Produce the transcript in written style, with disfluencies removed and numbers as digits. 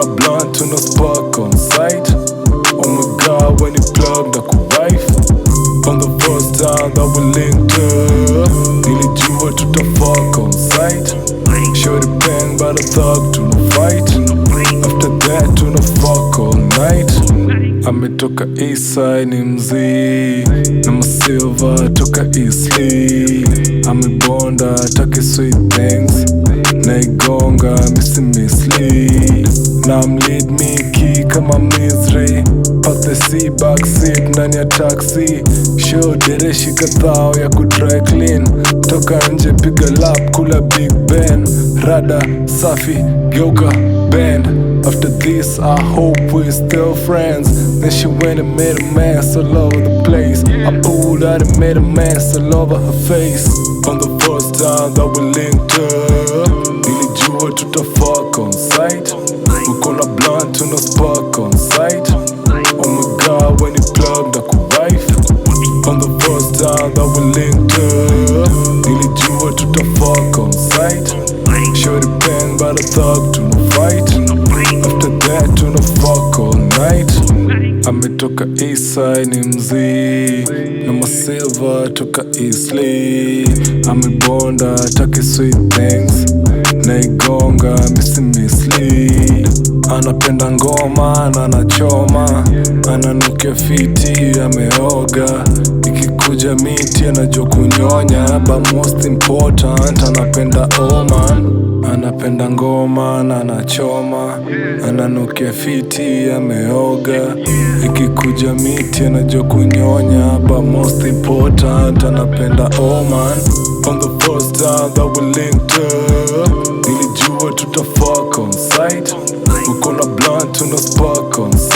na blunt, tuna spark on sight. Oh my god, when you plug na kuwife. On the first time that we linked up, nilijua tutafuck on sight. Shorty bang by the thug, tuna fight. After that tuna fuck all night. Ametoka east side ni mzee na masilva toka Eastleigh. Amebonda taki sweet things naigonga misi mislead. Na mlead Mickey kama Misri. Pack the seat backseat ndani ya taxi. Show dereshi kathao ya kudry clean. Toka nje piga lap kula Big Ben. Rada safi geuka bend. After this I hope we're still friends. Then she went and made a mess all over the place. I pulled out and made a mess all over her face. On the first time that we linked up, nilijua tutafuck on sight. Uko na blunt, tuna spark on sight. Oh my god, when you plug na kuwife. On the first time that we linked up, nilijua tutafuck on sight. Shorty bang by the thug, tuna fight. After that tuna fuck all night. Ametoka east side ni mzee na masilva toka Eastleigh. Amebonda taki sweet things naigonga misi mislead. Anapenda ngoma na anachoma, ananukia fiti ameoga. Ikikuja miti anajua kunyonya, but most important anapenda oman. Anapenda ngoma na anachoma, ananukia fiti ameoga. Ikikuja miti anajua kunyonya, but most important anapenda oman. On the first time that we linked up, nilijua tutafuck on sight. Uko na blunt, tuna spark on sight.